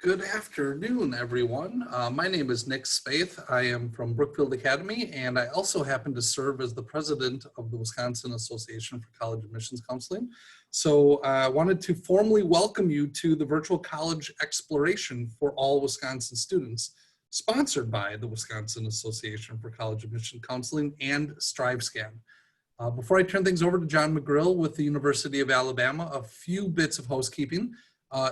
Good afternoon, everyone. My name is Nick Spaeth. I am from Brookfield Academy, and I also happen to serve as the president of the Wisconsin Association for College Admissions Counseling. So I wanted to formally welcome you to the virtual college exploration for all Wisconsin students, sponsored by the Wisconsin Association for College Admission Counseling and StriveScan. Before I turn things over to John McGrill with the University of Alabama, a few bits of housekeeping.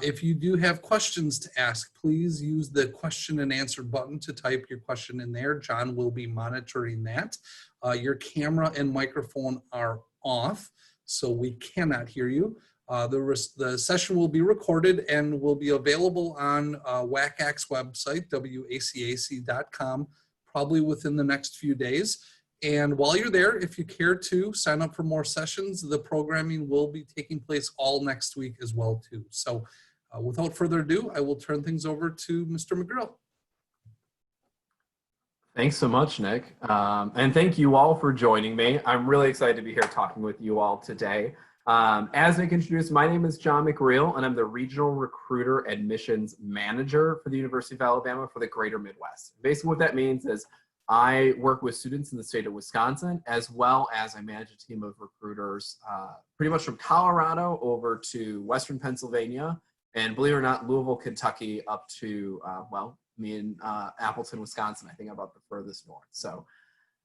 If you do have questions to ask, please use the question and answer button to type your question in there. John will be monitoring that. Your camera and microphone are off, so we cannot hear you. The session will be recorded and will be available on WACAC's website, wacac.com, probably within the next few days. And while you're there, if you care to sign up for more sessions, the programming will be taking place all next week as well too. So without further ado, I will turn things over to Mr. McGrill. Thanks so much, Nick. And thank you all for joining me. I'm really excited to be here talking with you all today. As Nick introduced, my name is John McGrill, and I'm the Regional Recruiter Admissions Manager for the University of Alabama for the Greater Midwest. Basically what that means is I work with students in the state of Wisconsin, as well as I manage a team of recruiters pretty much from Colorado over to Western Pennsylvania, and believe it or not, Louisville, Kentucky, up to, well, me in Appleton, Wisconsin, I think about the furthest north. So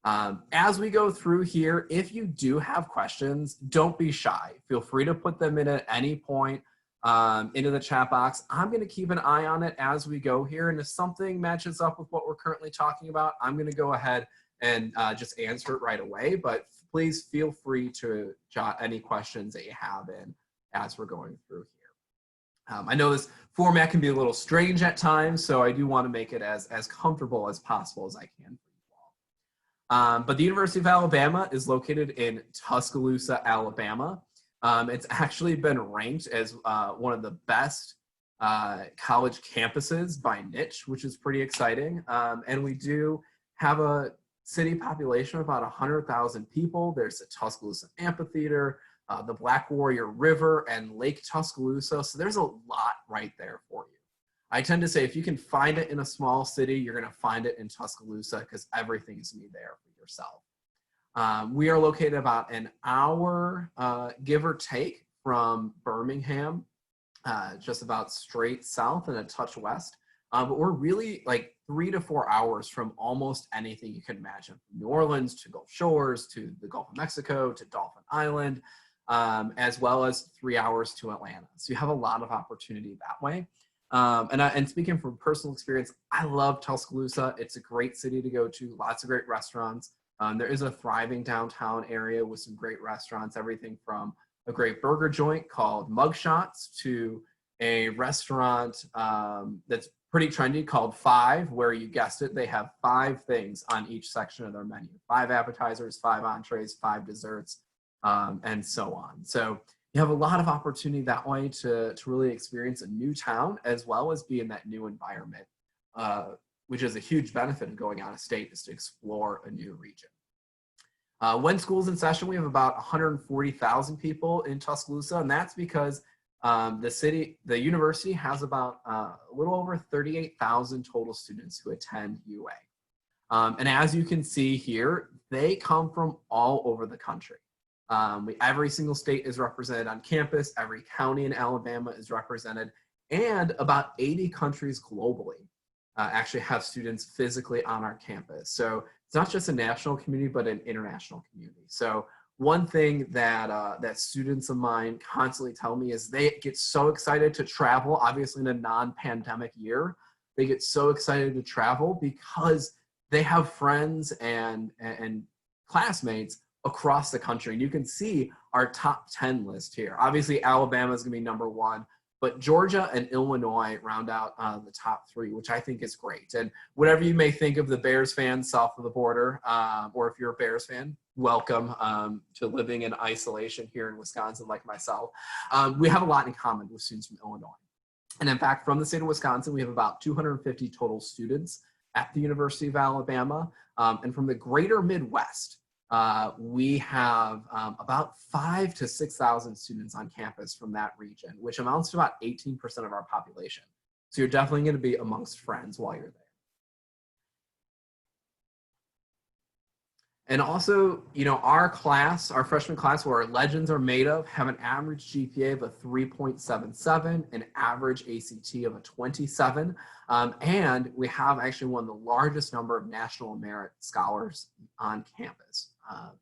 as we go through here, if you do have questions, don't be shy. Feel free to put them in at any point into the chat box. I'm going to keep an eye on it as we go here, and if something matches up with what we're currently talking about, I'm going to go ahead and just answer it right away, but please feel free to jot any questions that you have in as we're going through here. I know this format can be a little strange at times, so I do want to make it as comfortable as possible as I can for you all. But the University of Alabama is located in Tuscaloosa, Alabama. It's actually been ranked as one of the best college campuses by niche, which is pretty exciting. And we do have a city population of about 100,000 people. There's the Tuscaloosa Amphitheater, the Black Warrior River, and Lake Tuscaloosa. So there's a lot right there for you. I tend to say if you can find it in a small city, you're going to find it in Tuscaloosa because everything's going to be there for yourself. We are located about an hour, give or take, from Birmingham, just about straight south and a touch west. But we're really like 3 to 4 hours from almost anything you can imagine. From New Orleans to Gulf Shores, to the Gulf of Mexico, to Dauphin Island, as well as 3 hours to Atlanta. So you have a lot of opportunity that way. And speaking from personal experience, I love Tuscaloosa. It's a great city to go to, lots of great restaurants. There is a thriving downtown area with some great restaurants, everything from a great burger joint called Mugshots to a restaurant that's pretty trendy called Five, where you guessed it, they have 5 things on each section of their menu. 5 appetizers, 5 entrees, 5 desserts, and so on. So you have a lot of opportunity that way to really experience a new town as well as be in that new environment. Which is a huge benefit of going out of state, is to explore a new region. When school's in session, we have about 140,000 people in Tuscaloosa, and that's because the university has about a little over 38,000 total students who attend UA. And as you can see here, they come from all over the country. Every single state is represented on campus, every county in Alabama is represented, and about 80 countries globally actually have students physically on our campus. So it's not just a national community, but an international community. So one thing that that students of mine constantly tell me is they get so excited to travel, obviously in a non-pandemic year, they get so excited to travel because they have friends and classmates across the country. And you can see our top 10 list here. Obviously, Alabama is gonna be #1. But Georgia and Illinois round out the top 3, which I think is great. And whatever you may think of the Bears fans south of the border, or if you're a Bears fan, welcome to living in isolation here in Wisconsin like myself. We have a lot in common with students from Illinois. And in fact, from the state of Wisconsin, we have about 250 total students at the University of Alabama. And from the greater Midwest, we have about 5,000 to 6,000 students on campus from that region, which amounts to about 18% of our population. So you're definitely going to be amongst friends while you're there. And also, you know, our class, our freshman class, where our legends are made of, have an average GPA of a 3.77, an average ACT of a 27, and we have actually one of the largest number of national merit scholars on campus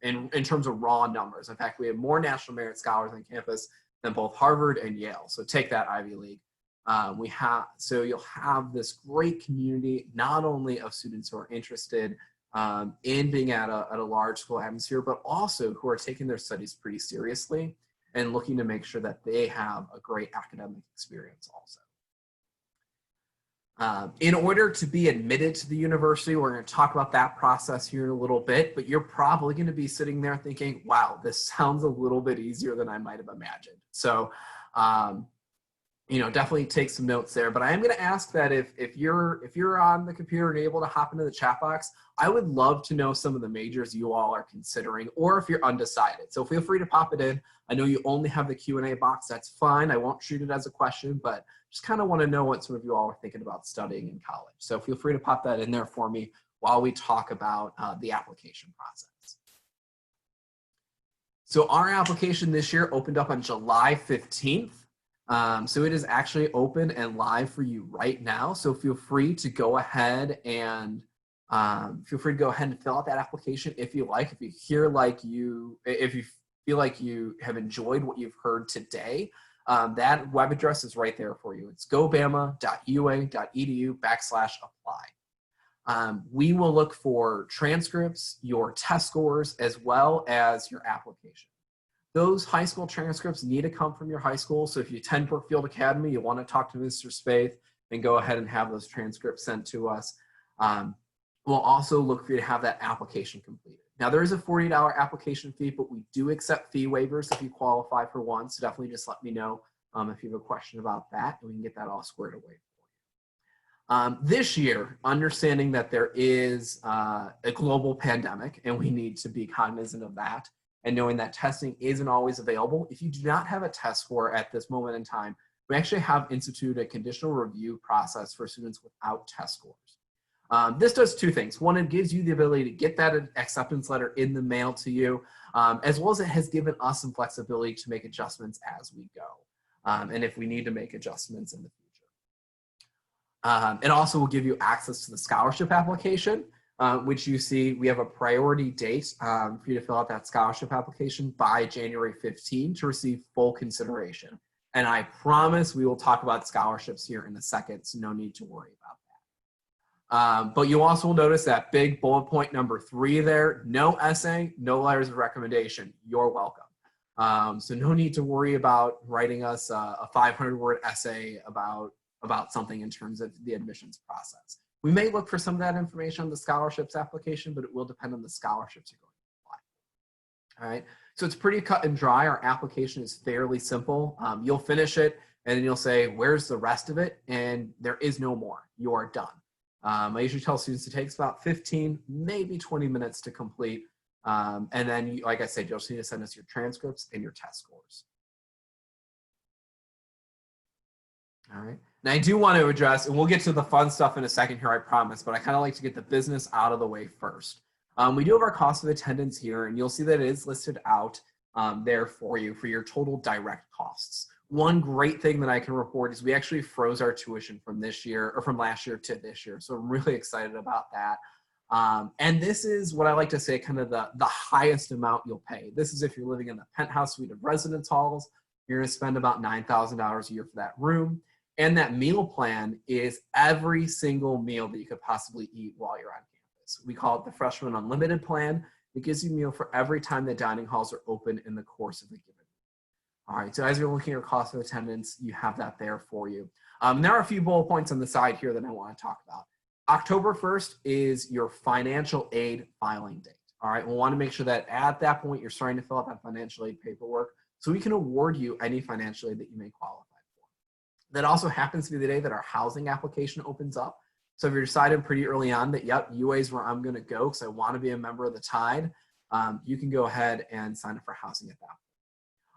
in terms of raw numbers. In fact, we have more national merit scholars on campus than both Harvard and Yale. So take that, Ivy League. So you'll have this great community, not only of students who are interested in being at a large school atmosphere, but also who are taking their studies pretty seriously and looking to make sure that they have a great academic experience also. In order to be admitted to the university, we're going to talk about that process here in a little bit, but you're probably going to be sitting there thinking, wow, this sounds a little bit easier than I might have imagined. So, you know, definitely take some notes there. But I am going to ask that if you're on the computer and able to hop into the chat box, I would love to know some of the majors you all are considering, or if you're undecided. So feel free to pop it in. I know you only have the Q&A box. That's fine. I won't treat it as a question, but just kind of want to know what some of you all are thinking about studying in college. So feel free to pop that in there for me while we talk about the application process. So our application this year opened up on July 15th. So it is actually open and live for you right now. So feel free to go ahead and fill out that application if you like. If you feel like you have enjoyed what you've heard today, that web address is right there for you. It's gobama.ua.edu/apply. We will look for transcripts, your test scores, as well as your application. Those high school transcripts need to come from your high school. So if you attend Brookfield Academy, you want to talk to Mr. Spaeth, then go ahead and have those transcripts sent to us. We'll also look for you to have that application completed. Now there is a $40 application fee, but we do accept fee waivers if you qualify for one. So definitely just let me know if you have a question about that, and we can get that all squared away for you. This year, understanding that there is a global pandemic and we need to be cognizant of that, and knowing that testing isn't always available. If you do not have a test score at this moment in time, we actually have instituted a conditional review process for students without test scores. This does two things. One, it gives you the ability to get that acceptance letter in the mail to you, as well as it has given us some flexibility to make adjustments as we go, and if we need to make adjustments in the future. It also will give you access to the scholarship application, which you see we have a priority date for you to fill out that scholarship application by January 15 to receive full consideration. And I promise we will talk about scholarships here in a second, so no need to worry about that. But you also will notice that big bullet point number 3 there, no essay, no letters of recommendation. You're welcome. So no need to worry about writing us a 500-word essay about something in terms of the admissions process. We may look for some of that information on the scholarships application, but it will depend on the scholarships you're going to apply. All right, so it's pretty cut and dry. Our application is fairly simple. You'll finish it and then you'll say, where's the rest of it? And there is no more. You are done. I usually tell students it takes about 15, maybe 20 minutes to complete. And then, like I said, you'll just need to send us your transcripts and your test scores. All right. Now I do want to address, and we'll get to the fun stuff in a second here, I promise, but I kind of like to get the business out of the way first. We do have our cost of attendance here, and you'll see that it is listed out there for you for your total direct costs. One great thing that I can report is we actually froze our tuition from this year, or from last year to this year. So I'm really excited about that. And this is what I like to say, kind of the highest amount you'll pay. This is if you're living in the penthouse suite of residence halls, you're going to spend about $9,000 a year for that room. And that meal plan is every single meal that you could possibly eat while you're on campus. We call it the Freshman Unlimited Plan. It gives you a meal for every time the dining halls are open in the course of the given week. All right, so as you're looking at your cost of attendance, you have that there for you. There are a few bullet points on the side here that I want to talk about. October 1st is your financial aid filing date. All right, we'll want to make sure that at that point you're starting to fill out that financial aid paperwork so we can award you any financial aid that you may qualify. That also happens to be the day that our housing application opens up. So if you're deciding pretty early on that, yep, UA is where I'm going to go because I want to be a member of the Tide, you can go ahead and sign up for housing at that point.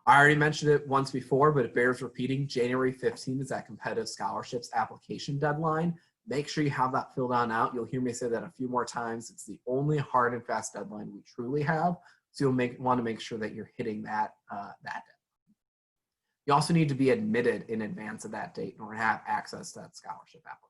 I already mentioned it once before, but it bears repeating. January 15th is that competitive scholarships application deadline. Make sure you have that filled out. You'll hear me say that a few more times. It's the only hard and fast deadline we truly have. So you'll want to make sure that you're hitting that deadline. You also need to be admitted in advance of that date in order to have access to that scholarship application.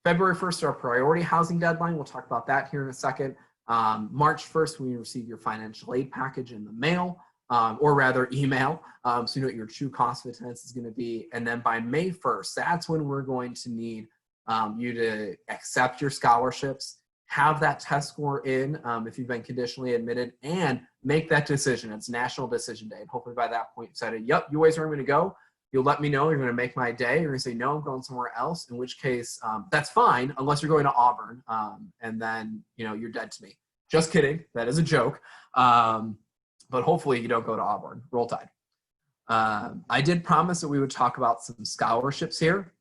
February 1st is our priority housing deadline. We'll talk about that here in a second. March 1st, when you receive your financial aid package in the mail, or rather email, so you know what your true cost of attendance is going to be. And then by May 1st, that's when we're going to need you to accept your scholarships, have that test score in if you've been conditionally admitted, and make that decision. It's National Decision Day. And hopefully by that point, you decided, yep, you guys are going to go. You'll let me know. You're going to make my day. You're going to say, no, I'm going somewhere else, in which case that's fine, unless you're going to Auburn. And then, you know, you're dead to me. Just kidding. That is a joke. But hopefully you don't go to Auburn. Roll Tide. I did promise that we would talk about some scholarships here.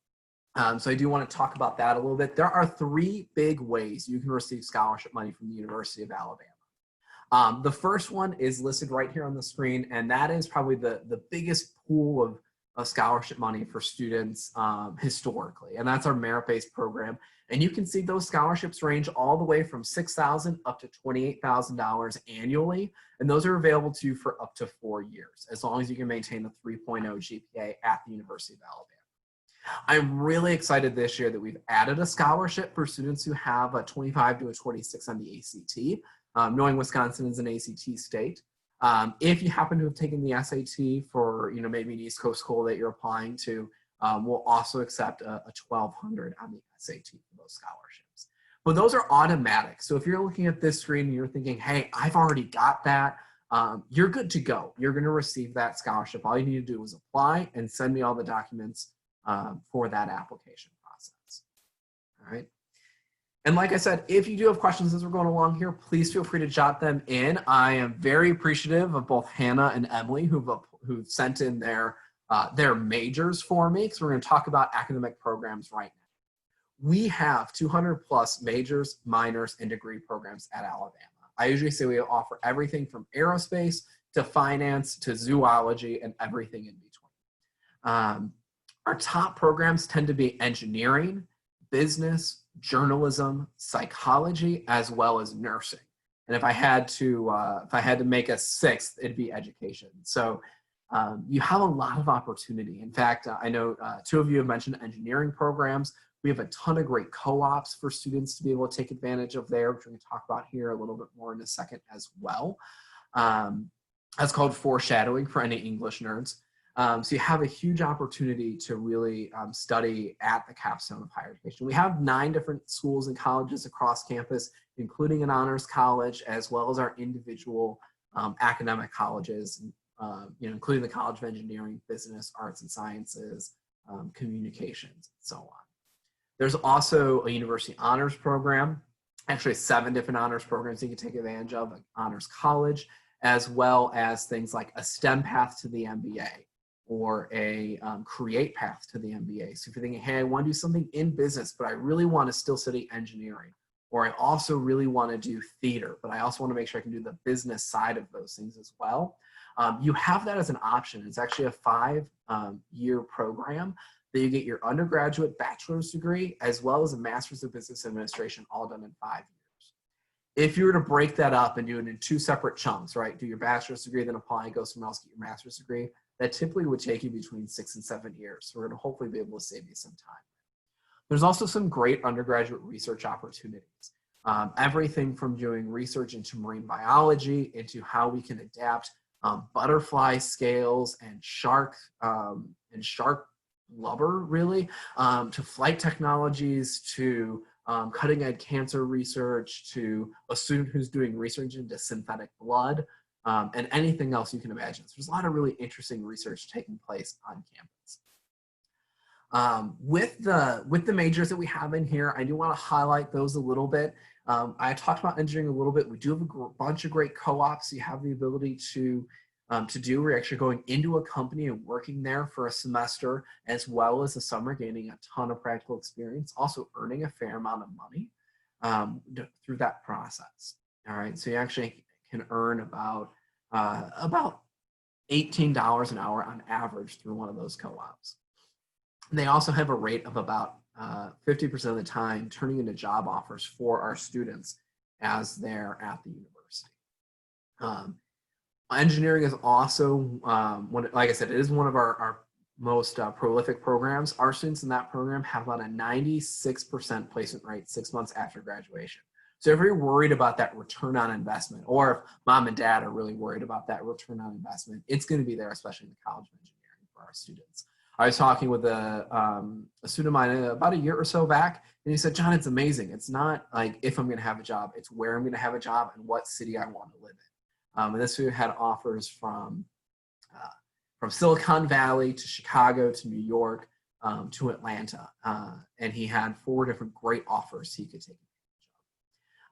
So I do want to talk about that a little bit. There are 3 big ways you can receive scholarship money from the University of Alabama. The first one is listed right here on the screen, and that is probably the biggest pool of scholarship money for students historically, and that's our merit-based program. And you can see those scholarships range all the way from $6,000 up to $28,000 annually, and those are available to you for up to 4 years, as long as you can maintain a 3.0 GPA at the University of Alabama. I'm really excited this year that we've added a scholarship for students who have a 25 to a 26 on the ACT, knowing Wisconsin is an ACT state. If you happen to have taken the SAT for, you know, maybe an East Coast school that you're applying to, we'll also accept a 1,200 on the SAT for those scholarships. But those are automatic. So if you're looking at this screen and you're thinking, hey, I've already got that, you're good to go. You're going to receive that scholarship. All you need to do is apply and send me all the documents for that application process. All right. And like I said, if you do have questions as we're going along here, please feel free to jot them in. I am very appreciative of both Hannah and Emily who've sent in their majors for me, because we're going to talk about academic programs right now. We have 200 plus majors, minors, and degree programs at Alabama. I usually say we offer everything from aerospace to finance to zoology and everything in between. Our top programs tend to be engineering, business, journalism, psychology, as well as nursing. And if I had to make a 6th, it'd be education. So you have a lot of opportunity. In fact, I know 2 of you have mentioned engineering programs. We have a ton of great co-ops for students to be able to take advantage of there, which we're going to talk about here a little bit more in a second as well. That's called foreshadowing for any English nerds. So you have a huge opportunity to really study at the capstone of higher education. We have 9 different schools and colleges across campus, including an honors college, as well as our individual academic colleges, including the College of Engineering, Business, Arts and Sciences, Communications, and so on. There's also a university honors program, actually 7 different honors programs you can take advantage of, like honors college, as well as things like a STEM path to the MBA, or a create path to the MBA. So if you're thinking, hey, I want to do something in business, but I really want to still study engineering, or I also really want to do theater, but I also want to make sure I can do the business side of those things as well. You have that as an option. It's actually a 5-year program that you get your undergraduate bachelor's degree, as well as a master's of business administration, all done in 5 years. If you were to break that up and do it in 2 separate chunks, right? Do your bachelor's degree, then apply, go somewhere else, get your master's degree. That typically would take you between 6 and 7 years. So we're going to hopefully be able to save you some time. There's also some great undergraduate research opportunities. Everything from doing research into marine biology, into how we can adapt butterfly scales and shark blubber, really, to flight technologies, to cutting edge cancer research, to a student who's doing research into synthetic blood, and anything else you can imagine. So there's a lot of really interesting research taking place on campus. With the majors that we have in here, I do want to highlight those a little bit. I talked about engineering a little bit. We do have a bunch of great co-ops you have the ability to do. We're actually going into a company and working there for a semester, as well as a summer, gaining a ton of practical experience, also earning a fair amount of money through that process. All right, so you actually can earn about $18 an hour on average through one of those co-ops. They also have a rate of about 50% of the time turning into job offers for our students as they're at the university. Engineering is also, like I said, it is one of our most prolific programs. Our students in that program have about a 96% placement rate 6 months after graduation. So if you're worried about that return on investment, or if mom and dad are really worried about that return on investment, it's going to be there, especially in the College of Engineering for our students. I was talking with a student of mine about a year or so back, and he said, John, it's amazing. It's not like if I'm going to have a job, it's where I'm going to have a job and what city I want to live in. And this student had offers from Silicon Valley to Chicago to New York to Atlanta. And he had 4 different great offers he could take advantage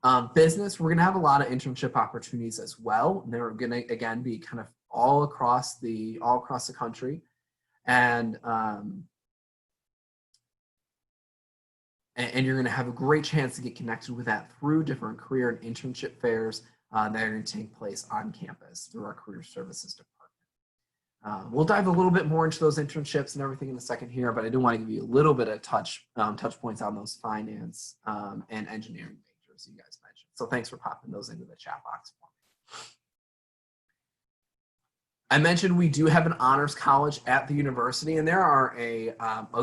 of. Business, we're going to have a lot of internship opportunities as well. And they're going to, again, be kind of all across the country. And you're going to have a great chance to get connected with that through different career and internship fairs that are going to take place on campus through our career services department. We'll dive a little bit more into those internships and everything in a second here, but I do want to give you a little bit of touch points on those finance and engineering majors you guys mentioned. So thanks for popping those into the chat box for me. I mentioned we do have an honors college at the university, and there are a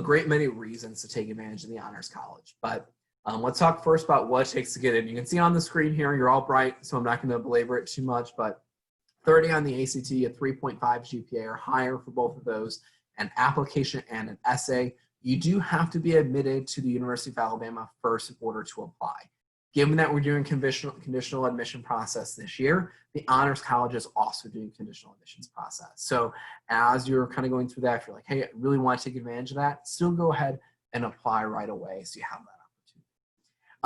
great many reasons to take advantage of the honors college. But let's talk first about what it takes to get in. You can see on the screen here, you're all bright, so I'm not going to belabor it too much, but 30 on the ACT, a 3.5 GPA or higher for both of those, an application and an essay. You do have to be admitted to the University of Alabama first in order to apply. Given that we're doing conditional admission process this year, the Honors College is also doing conditional admissions process. So as you're kind of going through that, if you're like, hey, I really want to take advantage of that, still go ahead and apply right away so you have that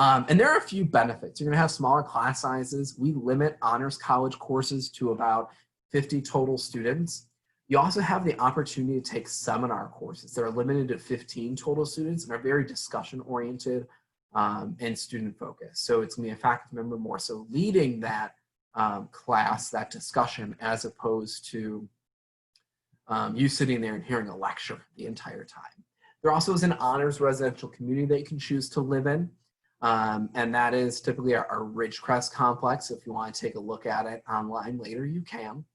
opportunity. And there are a few benefits. You're going to have smaller class sizes. We limit Honors College courses to about 50 total students. You also have the opportunity to take seminar courses that are limited to 15 total students and are very discussion-oriented and student focused. So it's going to be a faculty member more so leading that class, that discussion, as opposed to you sitting there and hearing a lecture the entire time. There also is an honors residential community that you can choose to live in. And that is typically our Ridgecrest complex. If you want to take a look at it online later, you can.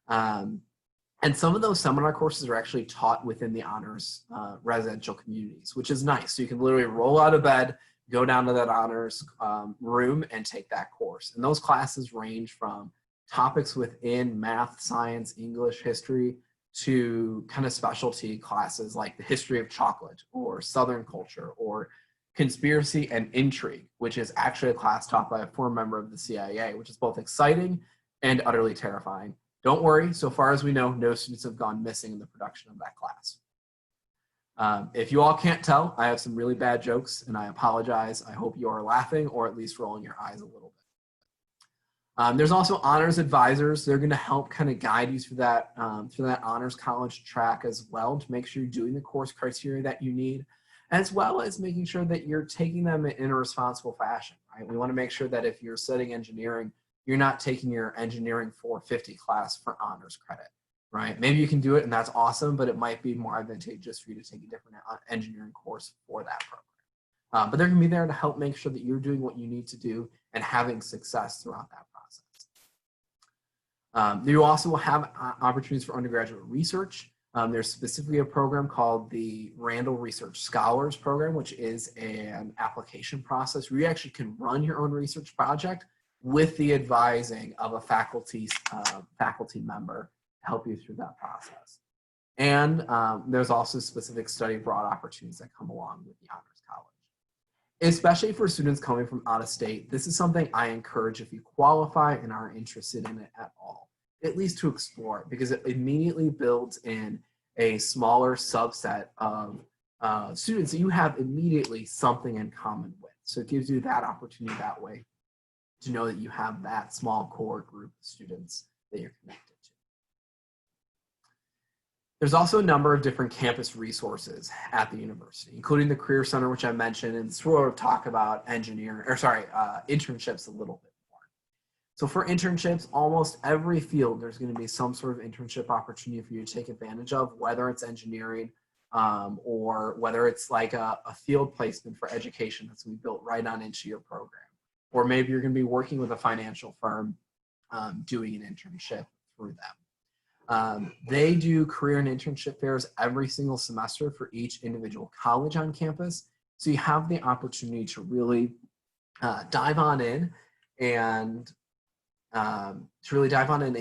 And some of those seminar courses are actually taught within the honors residential communities, which is nice. So you can literally roll out of bed, go down to that honors room and take that course. And those classes range from topics within math, science, English, history, to kind of specialty classes like the history of chocolate or Southern culture or conspiracy and intrigue, which is actually a class taught by a former member of the CIA, which is both exciting and utterly terrifying. Don't worry, so far as we know, no students have gone missing in the production of that class. If you all can't tell, I have some really bad jokes and I apologize. I hope you are laughing or at least rolling your eyes a little bit. There's also honors advisors. They're going to help kind of guide you through that honors college track as well to make sure you're doing the course criteria that you need, as well as making sure that you're taking them in a responsible fashion, right? We want to make sure that if you're studying engineering, you're not taking your engineering 450 class for honors credit, right? Maybe you can do it and that's awesome, but it might be more advantageous for you to take a different engineering course for that program. But they're going to be there to help make sure that you're doing what you need to do and having success throughout that process. You also will have opportunities for undergraduate research. There's specifically a program called the Randall Research Scholars Program, which is an application process where you actually can run your own research project with the advising of a faculty member to help you through that process. And there's also specific study abroad opportunities that come along with the Honors College. Especially for students coming from out of state, this is something I encourage if you qualify and are interested in it at all, at least to explore it, because it immediately builds in a smaller subset of students that you have immediately something in common with. So it gives you that opportunity that way to know that you have that small core group of students that you're connected to. There's also a number of different campus resources at the university, including the Career Center, which I mentioned, and sort of talk about internships a little bit more. So for internships, almost every field, there's going to be some sort of internship opportunity for you to take advantage of, whether it's engineering or whether it's like a field placement for education that's going to be built right on into your program. Or maybe you're going to be working with a financial firm doing an internship through them. They do career and internship fairs every single semester for each individual college on campus. So you have the opportunity to really dive on in and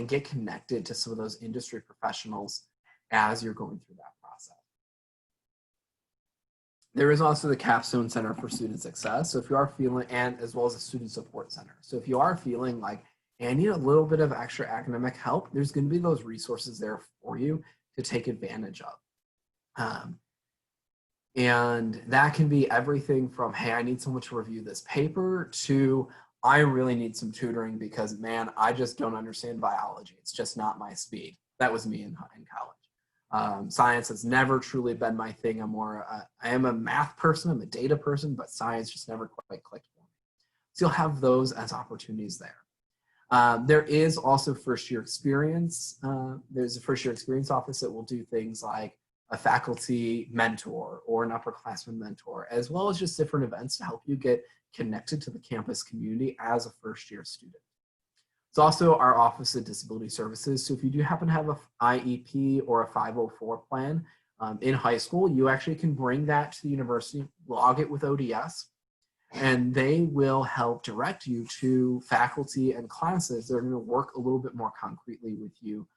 get connected to some of those industry professionals as you're going through that process. There is also the Capstone Center for Student Success. So if you are feeling, and as well as a Student Support Center. So if you are feeling like, I need a little bit of extra academic help, there's going to be those resources there for you to take advantage of. And that can be everything from, hey, I need someone to review this paper, to I really need some tutoring because, man, I just don't understand biology. It's just not my speed. That was me in college. Science has never truly been my thing. I am a math person, I'm a data person, but science just never quite clicked for me. So you'll have those as opportunities there. There is also first year experience. There's a first year experience office that will do things like a faculty mentor or an upperclassman mentor, as well as just different events to help you get connected to the campus community as a first year student. It's also our Office of Disability Services. So if you do happen to have an IEP or a 504 plan in high school, you actually can bring that to the university, log it with ODS, and they will help direct you to faculty and classes that are going to work a little bit more concretely with you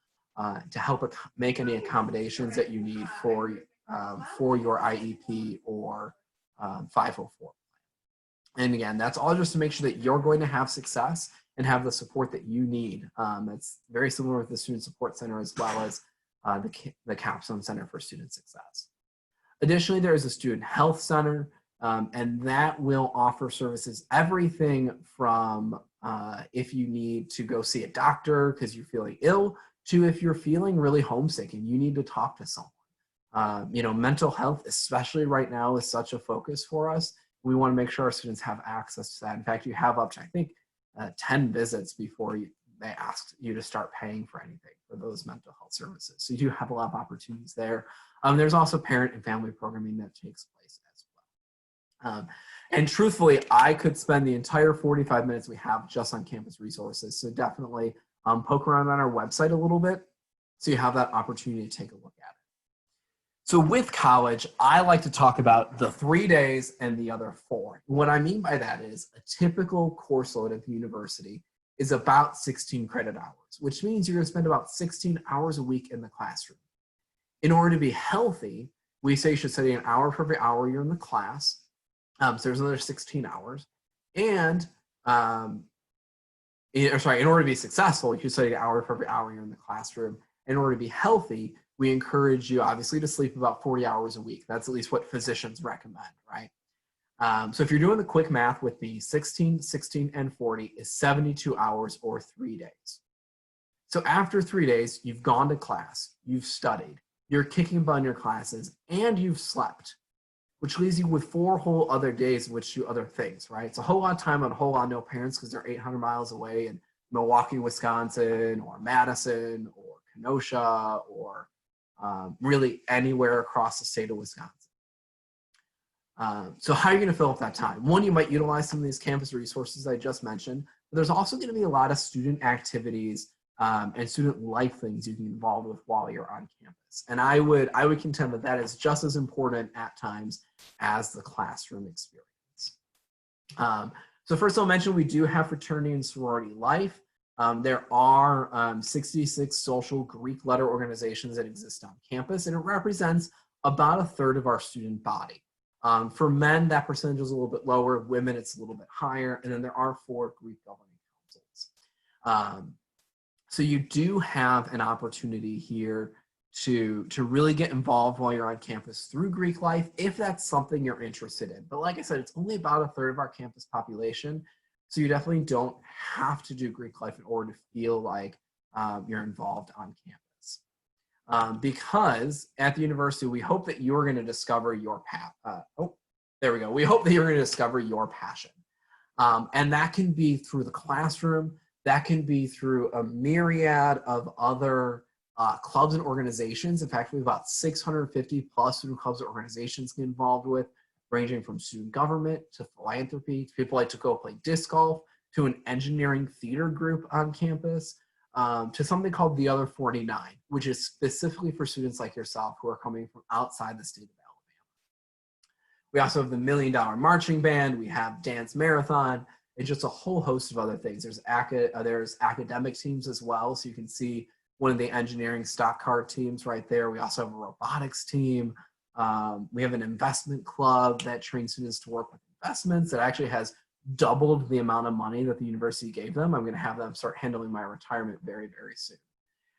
to help make any accommodations that you need for your IEP or 504. And again, that's all just to make sure that you're going to have success and have the support that you need. It's very similar with the Student Support Center as well as the Capstone Center for Student Success. Additionally, there is a Student Health Center, and that will offer services, everything from if you need to go see a doctor because you're feeling ill, to if you're feeling really homesick and you need to talk to someone. Mental health, especially right now, is such a focus for us. We want to make sure our students have access to that. In fact, you have up to, I think, 10 visits before they ask you to start paying for anything for those mental health services. So you do have a lot of opportunities there. There's also parent and family programming that takes place as well. And truthfully, I could spend the entire 45 minutes we have just on campus resources. So definitely poke around on our website a little bit so you have that opportunity to take a look at it. So with college, I like to talk about the 3 days and the other 4. What I mean by that is a typical course load at the university is about 16 credit hours, which means you're going to spend about 16 hours a week in the classroom. In order to be healthy, we say you should study an hour for every hour you're in the class. So there's another 16 hours. And, in order to be successful, you should study an hour for every hour you're in the classroom. In order to be healthy, we encourage you, obviously, to sleep about 40 hours a week. That's at least what physicians recommend, right? So if you're doing the quick math with me, 16, 16, and 40 is 72 hours or 3 days. So after 3 days, you've gone to class, you've studied, you're kicking butt in your classes, and you've slept, which leaves you with 4 whole other days in which do other things, right? It's a whole lot of time on a whole lot of no parents because they're 800 miles away in Milwaukee, Wisconsin, or Madison, or Kenosha, or really anywhere across the state of Wisconsin. So how are you going to fill up that time? One, you might utilize some of these campus resources I just mentioned, but there's also going to be a lot of student activities and student life things you can get involved with while you're on campus. And I would contend that that is just as important at times as the classroom experience. So first I'll mention we do have fraternity and sorority life. There are 66 social Greek letter organizations that exist on campus, and it represents about 1/3 of our student body. For men, that percentage is a little bit lower. Women, it's a little bit higher. And then there are 4 Greek governing councils. So you do have an opportunity here to really get involved while you're on campus through Greek life, if that's something you're interested in. But like I said, it's only about 1/3 of our campus population. So you definitely don't have to do Greek life in order to feel like you're involved on campus. Because at the university, we hope that you're going to discover your path. We hope that you're going to discover your passion. And that can be through the classroom, That can be through a myriad of other clubs and organizations. In fact, we have about 650 plus student clubs and organizations get involved with, ranging from student government to philanthropy, to people like to go play disc golf, to an engineering theater group on campus, to something called the Other 49, which is specifically for students like yourself who are coming from outside the state of Alabama. We also have the $1 Million Marching Band, we have Dance Marathon, and just a whole host of other things. There's academic teams as well, so you can see one of the engineering stock car teams right there. We also have a robotics team. We have an investment club that trains students to work with investments that actually has doubled the amount of money that the university gave them. I'm going to have them start handling my retirement very, very soon.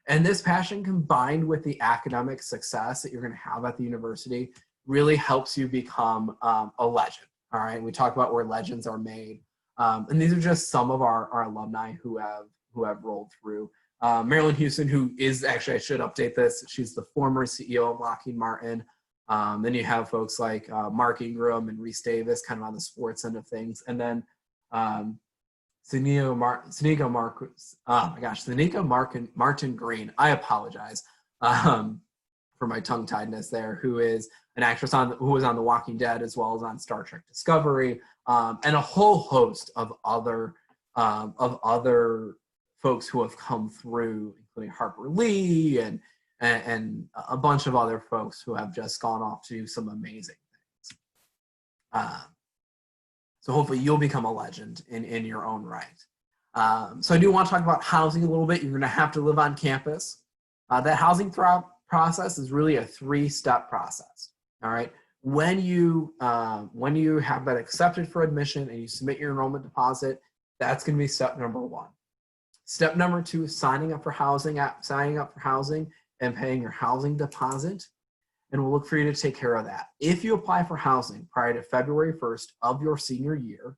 And this passion combined with the academic success that you're going to have at the university really helps you become a legend. All right, we talk about where legends are made. And these are just some of our alumni who have rolled through. Marilyn Houston, who is actually, I should update this, she's the former CEO of Lockheed Martin. Then you have folks like Mark Ingram and Reese Davis, kind of on the sports end of things. And then Sanika Martin Green, I apologize for my tongue-tiedness there, who is an actress who was on The Walking Dead as well as on Star Trek Discovery, and a whole host of other folks who have come through, including Harper Lee and a bunch of other folks who have just gone off to do some amazing things. So hopefully you'll become a legend in your own right. So I do want to talk about housing a little bit. You're going to have to live on campus. That housing process is really a 3-step process. All right. When you have been accepted for admission and you submit your enrollment deposit, that's going to be step number 1. Step number 2 is signing up for housing and paying your housing deposit, and we'll look for you to take care of that. If you apply for housing prior to February 1st of your senior year,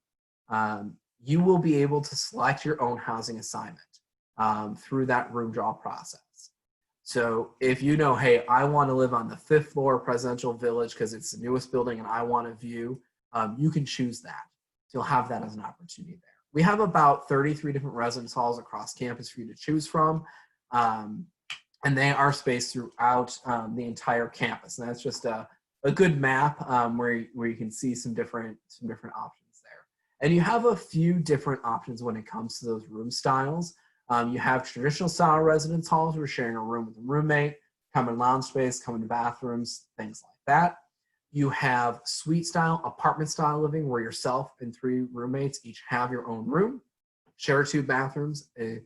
you will be able to select your own housing assignment through that room draw process. So if you know, hey, I want to live on the 5th floor of Presidential Village because it's the newest building and I want a view, you can choose that. So you'll have that as an opportunity there. We have about 33 different residence halls across campus for you to choose from. And they are spaced throughout the entire campus. And that's just a good map where you can see some different options there. And you have a few different options when it comes to those room styles. You have traditional style residence halls where you're sharing a room with a roommate, common lounge space, common bathrooms, things like that. You have suite style, apartment style living where yourself and 3 roommates each have your own room, share 2 bathrooms, a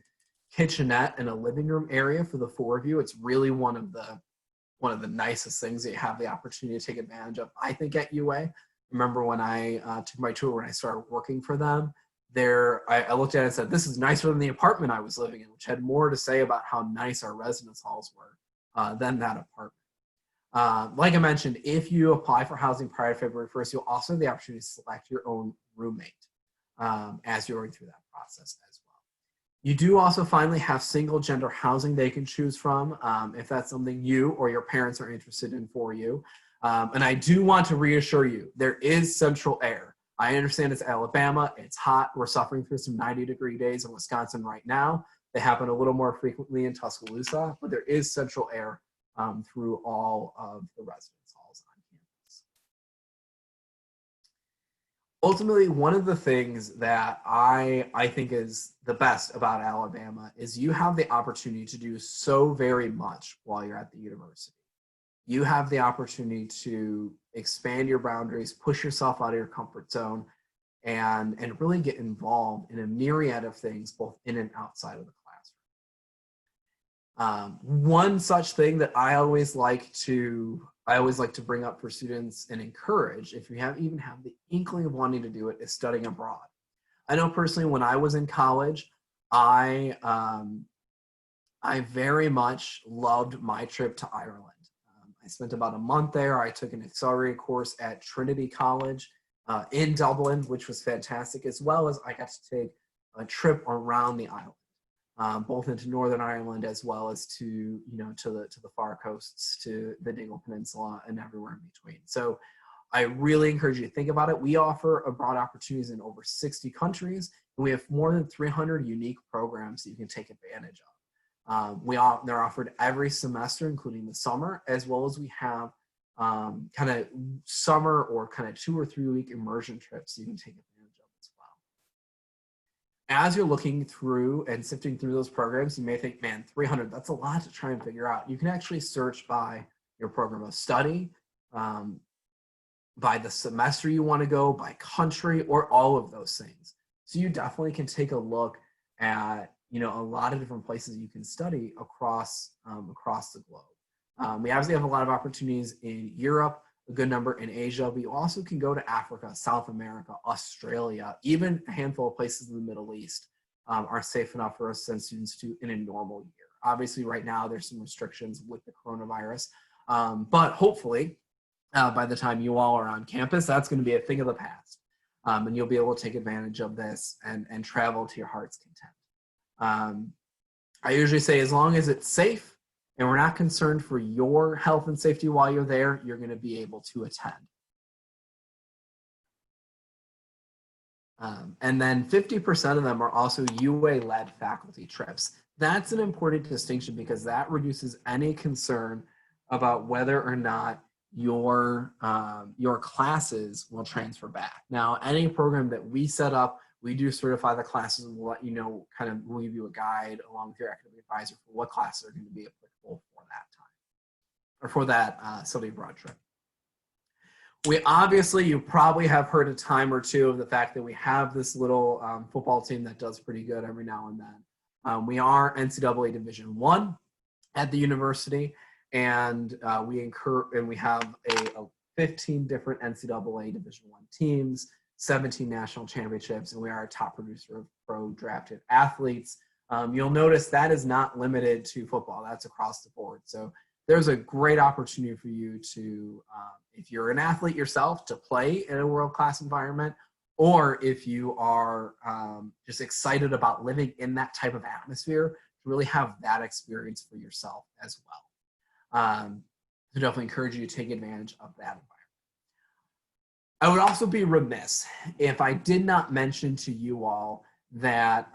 kitchenette, and a living room area for the 4 of you. It's really one of the nicest things that you have the opportunity to take advantage of, I think, at UA. Remember when I took my tour when I started working for them, I looked at it and said, this is nicer than the apartment I was living in, which had more to say about how nice our residence halls were than that apartment. Like I mentioned, if you apply for housing prior to February 1st, you'll also have the opportunity to select your own roommate as you're going through that process as well. You do also finally have single gender housing they can choose from if that's something you or your parents are interested in for you. And I do want to reassure you, there is central air. I understand it's Alabama, it's hot, we're suffering through some 90-degree days in Wisconsin right now. They happen a little more frequently in Tuscaloosa, but there is central air through all of the residence halls on campus. Ultimately, one of the things that I think is the best about Alabama is you have the opportunity to do so very much while you're at the university. You have the opportunity to expand your boundaries, push yourself out of your comfort zone, and really get involved in a myriad of things, both in and outside of the classroom. One such thing that I always like to bring up for students and encourage, if you even have the inkling of wanting to do it, is studying abroad. I know personally when I was in college, I very much loved my trip to Ireland. I spent about a month there. I took an accelerated course at Trinity College in Dublin, which was fantastic, as well as I got to take a trip around the island, both into Northern Ireland as well as to the far coasts, to the Dingle Peninsula, and everywhere in between. So I really encourage you to think about it. We offer abroad opportunities in over 60 countries, We have more than 300 unique programs that you can take advantage of. They're offered every semester, including the summer, as well as we have kind of summer or kind of 2 or 3 week immersion trips you can take advantage of as well. As you're looking through and sifting through those programs, you may think, man, 300, that's a lot to try and figure out. You can actually search by your program of study, by the semester you want to go, by country, or all of those things. So you definitely can take a look at, a lot of different places you can study across the globe. We obviously have a lot of opportunities in Europe, a good number in Asia, but you also can go to Africa, South America, Australia, even a handful of places in the Middle East are safe enough for us to send students to in a normal year. Obviously, right now, there's some restrictions with the coronavirus, but hopefully, by the time you all are on campus, that's going to be a thing of the past. And you'll be able to take advantage of this and travel to your heart's content. I usually say as long as it's safe and we're not concerned for your health and safety while you're there, you're going to be able to attend. And then 50% of them are also UA-led faculty trips. That's an important distinction because that reduces any concern about whether or not your classes will transfer back. Now, any program that we set up, we do certify the classes and we'll let you know, we'll give you a guide along with your academic advisor for what classes are going to be applicable for that time, or for that study abroad trip. You probably have heard a time or two of the fact that we have this little football team that does pretty good every now and then. We are NCAA Division I at the university, and we have a 15 different NCAA Division I teams, 17 national championships, and we are a top producer of pro drafted athletes. You'll notice that is not limited to football. That's across the board. So there's a great opportunity for you to, if you're an athlete yourself, to play in a world-class environment, or if you are just excited about living in that type of atmosphere, to really have that experience for yourself as well. So definitely encourage you to take advantage of that environment. I would also be remiss if I did not mention to you all that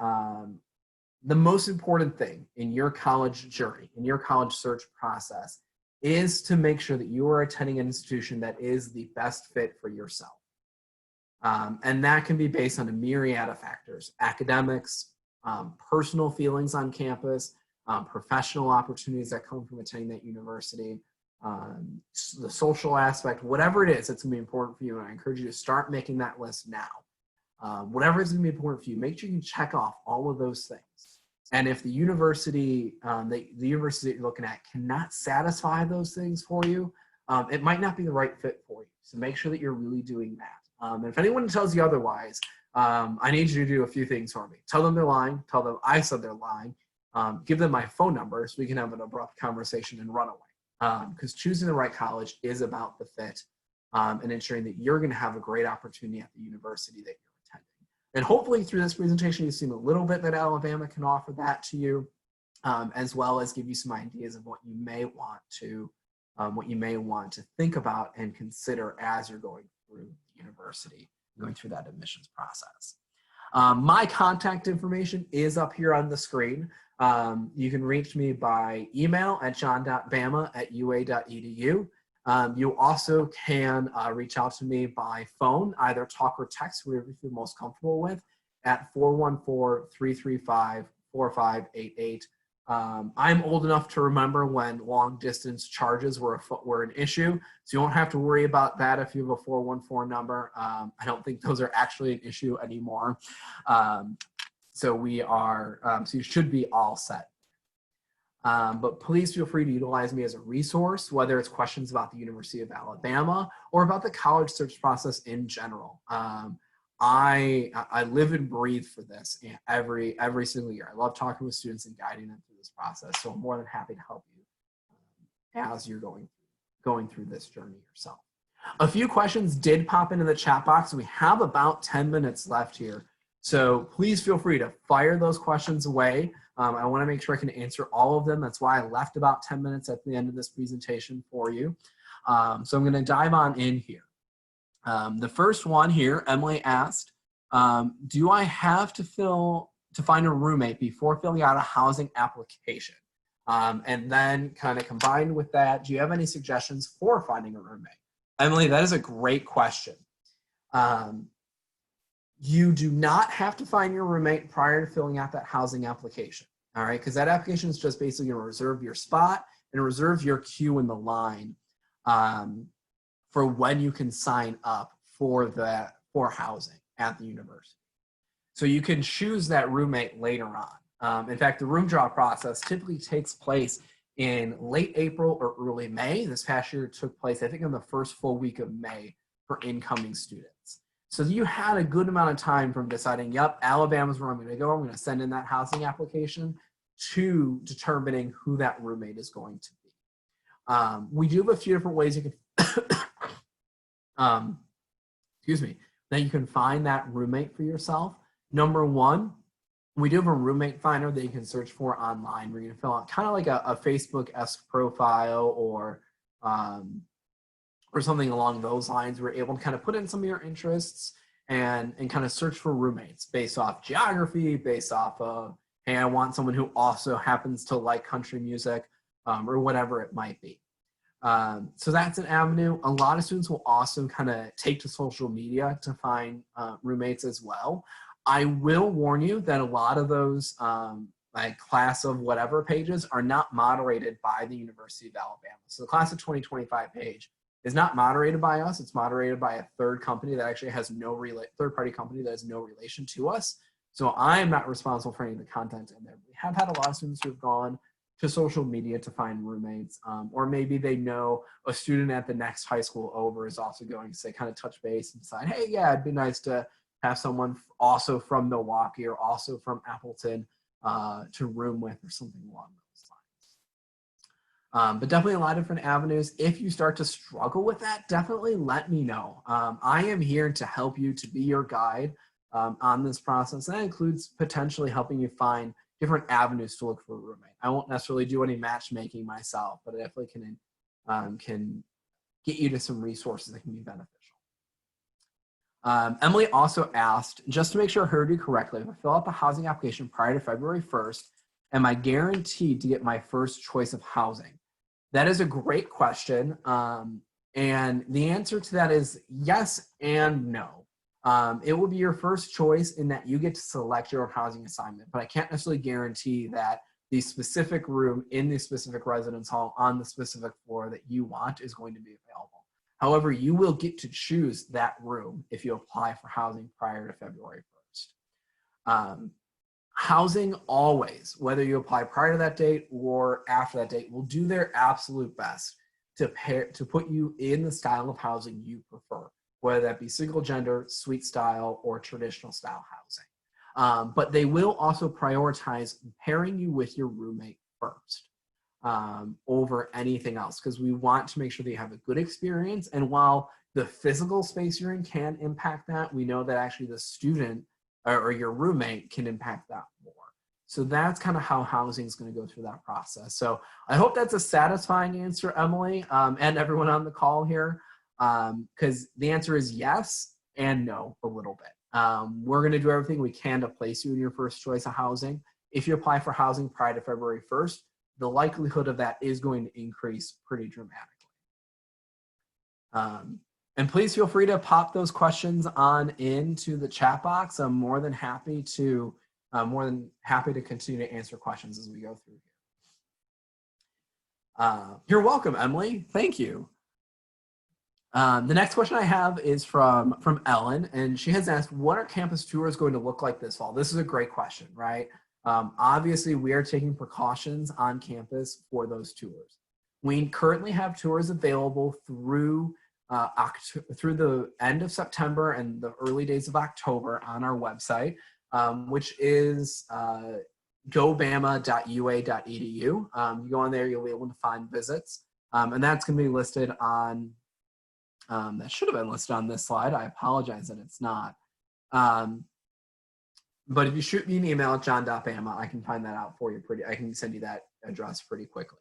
the most important thing in your college journey, in your college search process, is to make sure that you are attending an institution that is the best fit for yourself. And that can be based on a myriad of factors: academics, personal feelings on campus, professional opportunities that come from attending that university, the social aspect, whatever it is, it's going to be important for you. And I encourage you to start making that list now. Whatever is going to be important for you, make sure you can check off all of those things. And if the university, the university that you're looking at cannot satisfy those things for you, it might not be the right fit for you. So make sure that you're really doing that. And if anyone tells you otherwise, I need you to do a few things for me. Tell them they're lying. Tell them I said they're lying. Give them my phone number so we can have an abrupt conversation and run away. Because choosing the right college is about the fit and ensuring that you're going to have a great opportunity at the university that you're attending. And hopefully through this presentation, you've seen a little bit that Alabama can offer that to you, as well as give you some ideas of what you may want to think about and consider as you're going through the university, going through that admissions process. My contact information is up here on the screen. You can reach me by email at john.bama@ua.edu. You also can reach out to me by phone, either talk or text, whatever you feel most comfortable with, at 414-335-4588. I'm old enough to remember when long distance charges were an issue, so you won't have to worry about that if you have a 414 number. I don't think those are actually an issue anymore. So you should be all set. But please feel free to utilize me as a resource, whether it's questions about the University of Alabama or about the college search process in general. I live and breathe for this every single year. I love talking with students and guiding them through this process. So I'm more than happy to help you as you're going through this journey yourself. A few questions did pop into the chat box. We have about 10 minutes left here. So please feel free to fire those questions away. I want to make sure I can answer all of them. That's why I left about 10 minutes at the end of this presentation for you. So I'm going to dive on in here. The first one here, Emily asked, Do I have to find a roommate before filling out a housing application? And then kind of combined with that, do you have any suggestions for finding a roommate? Emily, that is a great question. You do not have to find your roommate prior to filling out that housing application, all right? Because that application is just basically going to reserve your spot and reserve your queue in the line for when you can sign up for housing at the university. So you can choose that roommate later on. In fact, the room draw process typically takes place in late April or early May. This past year it took place, I think, in the first full week of May for incoming students. So you had a good amount of time from deciding, yep, Alabama's where I'm going to go. I'm going to send in that housing application to determining who that roommate is going to be. We do have a few different ways you can, that you can find that roommate for yourself. Number one, we do have a roommate finder that you can search for online where you can fill out kind of like a Facebook-esque profile or something along those lines. We're able to kind of put in some of your interests and kind of search for roommates based off geography, based off of, hey, I want someone who also happens to like country music or whatever it might be. So that's an avenue. A lot of students will also kind of take to social media to find roommates as well. I will warn you that a lot of those like class of whatever pages are not moderated by the University of Alabama. So the class of 2025 page is not moderated by us. It's moderated by a third company that actually has third-party company that has no relation to us. So I am not responsible for any of the content in there. We have had a lot of students who have gone to social media to find roommates, or maybe they know a student at the next high school over is also going to say, kind of touch base and decide, hey, yeah, it'd be nice to have someone also from Milwaukee or also from Appleton to room with or something along those lines. But definitely a lot of different avenues. If you start to struggle with that, definitely let me know. I am here to help you, to be your guide on this process. And that includes potentially helping you find different avenues to look for a roommate. I won't necessarily do any matchmaking myself, but I definitely can get you to some resources that can be beneficial. Emily also asked, just to make sure I heard you correctly, if I fill out the housing application prior to February 1st, am I guaranteed to get my first choice of housing? That is a great question. And the answer to that is yes and no. It will be your first choice in that you get to select your own housing assignment, but I can't necessarily guarantee that the specific room in the specific residence hall on the specific floor that you want is going to be available. However, you will get to choose that room if you apply for housing prior to February 1st. Housing always, whether you apply prior to that date or after that date, will do their absolute best to put you in the style of housing you prefer, whether that be single gender, suite style, or traditional style housing. But they will also prioritize pairing you with your roommate first over anything else, because we want to make sure that you have a good experience. And while the physical space you're in can impact that, we know that actually the student or your roommate can impact that more. So that's kind of how housing is going to go through that process. So I hope that's a satisfying answer, Emily, and everyone on the call here, because the answer is yes and no a little bit. We're going to do everything we can to place you in your first choice of housing. If you apply for housing prior to February 1st, the likelihood of that is going to increase pretty dramatically. And please feel free to pop those questions on into the chat box. I'm more than happy to continue to answer questions as we go through here. You're welcome, Emily. Thank you. The next question I have is from Ellen, and she has asked, what are campus tours going to look like this fall? This is a great question, right? Obviously, we are taking precautions on campus for those tours. We currently have tours available through the end of September and the early days of October on our website, which is gobama.ua.edu. You go on there, you'll be able to find visits, and that's going to be listed on, that should have been listed on this slide. I apologize that it's not. But if you shoot me an email at john.bama, I can find that out for you I can send you that address pretty quickly.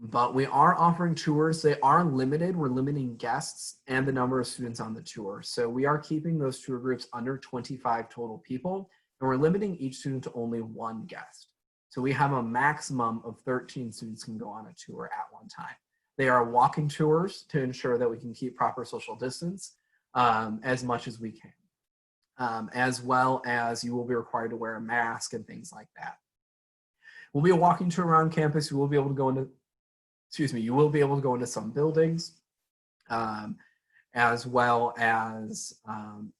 but we are offering tours. They are limited. We're limiting guests and the number of students on the tour. So we are keeping those tour groups under 25 total people, and we're limiting each student to only one guest. So we have a maximum of 13 students can go on a tour at one time. They are walking tours to ensure that we can keep proper social distance as much as we can, as well as you will be required to wear a mask and things like that. We'll be a walking tour around campus. You will be able to go into, you will be able to go into some buildings, as well as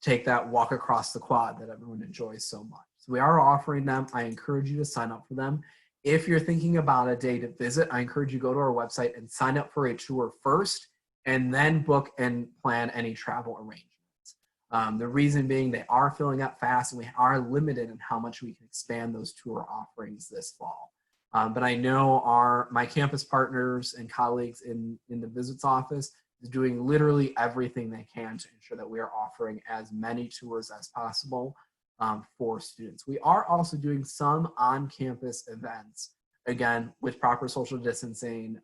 take that walk across the quad that everyone enjoys so much. So we are offering them. I encourage you to sign up for them. If you're thinking about a day to visit, I encourage you to go to our website and sign up for a tour first, and then book and plan any travel arrangements. The reason being they are filling up fast, and we are limited in how much we can expand those tour offerings this fall. But I know my campus partners and colleagues in the visits office is doing literally everything they can to ensure that we are offering as many tours as possible for students. We are also doing some on-campus events, again, with proper social distancing,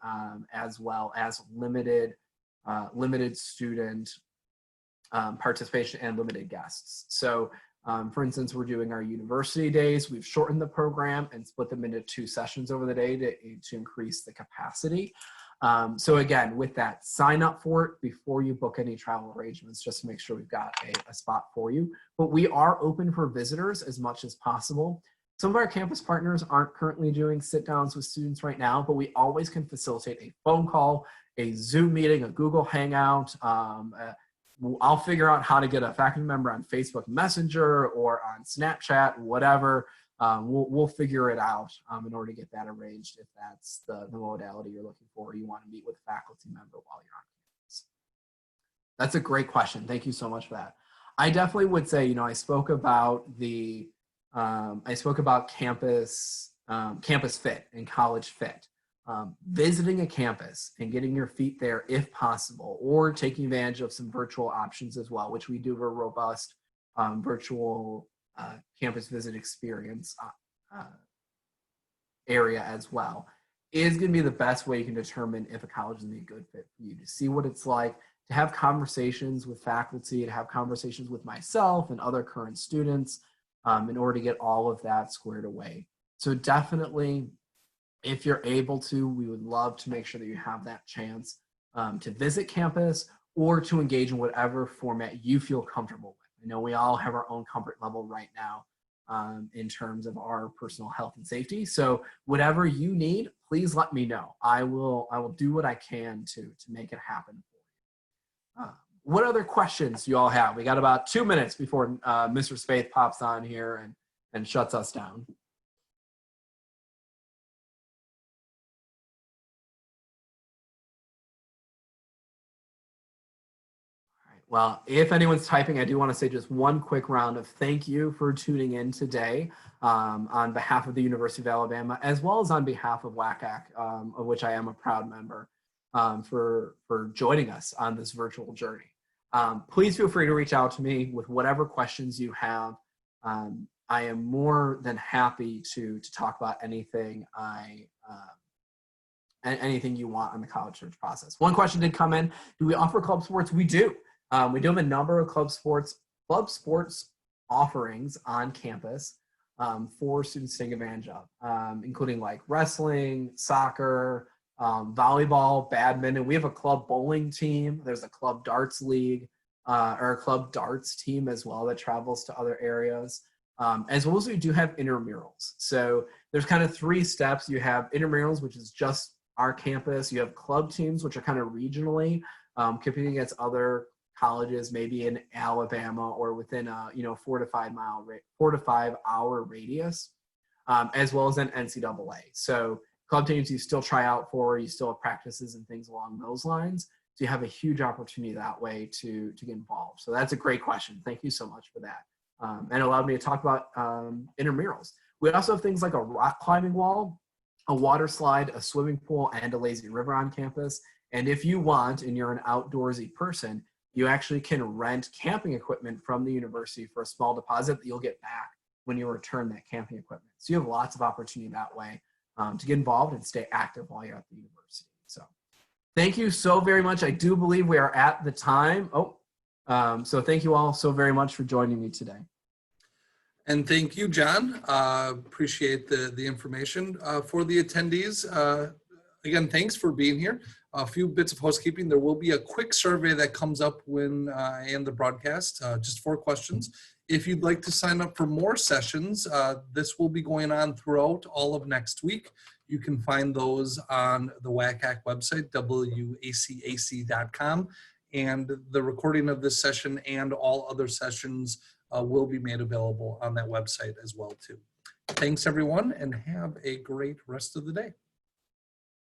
as well as limited student participation and limited guests. So for instance, we're doing our university days. We've shortened the program and split them into 2 sessions over the day to increase the capacity. So again, with that, sign up for it before you book any travel arrangements, just to make sure we've got a spot for you. But we are open for visitors as much as possible. Some of our campus partners aren't currently doing sit downs with students right now, but we always can facilitate a phone call, a Zoom meeting, a Google Hangout. I'll figure out how to get a faculty member on Facebook Messenger or on Snapchat, whatever. We'll figure it out in order to get that arranged if that's the modality you're looking for, or you want to meet with a faculty member while you're on campus. That's a great question. Thank you so much for that. I definitely would say, I spoke about campus fit and college fit. Visiting a campus and getting your feet there if possible, or taking advantage of some virtual options as well, which we do have a robust virtual campus visit experience area as well, is going to be the best way you can determine if a college is going to be a good fit for you, to see what it's like, to have conversations with faculty, to have conversations with myself and other current students in order to get all of that squared away. So definitely, if you're able to, we would love to make sure that you have that chance to visit campus or to engage in whatever format you feel comfortable with. I know we all have our own comfort level right now in terms of our personal health and safety. So whatever you need, please let me know. I will do what I can to make it happen for you. What other questions do you all have? We got about 2 minutes before Mr. Spaeth pops on here and shuts us down. Well, if anyone's typing, I do want to say just one quick round of thank you for tuning in today on behalf of the University of Alabama, as well as on behalf of WACAC, of which I am a proud member, for joining us on this virtual journey. Please feel free to reach out to me with whatever questions you have. I am more than happy to talk about anything anything you want on the college search process. One question did come in: do we offer club sports? We do. We do have a number of club sports offerings on campus for students to take advantage of, including like wrestling, soccer, volleyball, badminton. We have a club bowling team. There's a club darts league, or a club darts team as well that travels to other areas. As well as we do have intramurals. So there's kind of 3 steps. You have intramurals, which is just our campus. You have club teams, which are kind of regionally competing against other colleges, maybe in Alabama or within a 4 to 5 hour radius, as well as an NCAA. So club teams you still try out for, you still have practices and things along those lines. So you have a huge opportunity that way to get involved. So that's a great question. Thank you so much for that. And allowed me to talk about intramurals. We also have things like a rock climbing wall, a water slide, a swimming pool, and a lazy river on campus. And if you want, and you're an outdoorsy person, you actually can rent camping equipment from the university for a small deposit that you'll get back when you return that camping equipment. So you have lots of opportunity that way to get involved and stay active while you're at the university. So thank you so very much. I do believe we are at the time. So thank you all so very much for joining me today. And thank you, John. Appreciate the information. For the attendees, again, thanks for being here. A few bits of housekeeping. There will be a quick survey that comes up when I end the broadcast, just 4 questions. If you'd like to sign up for more sessions, this will be going on throughout all of next week. You can find those on the WACAC website, wacac.com. And the recording of this session and all other sessions will be made available on that website as well, too. Thanks, everyone, and have a great rest of the day.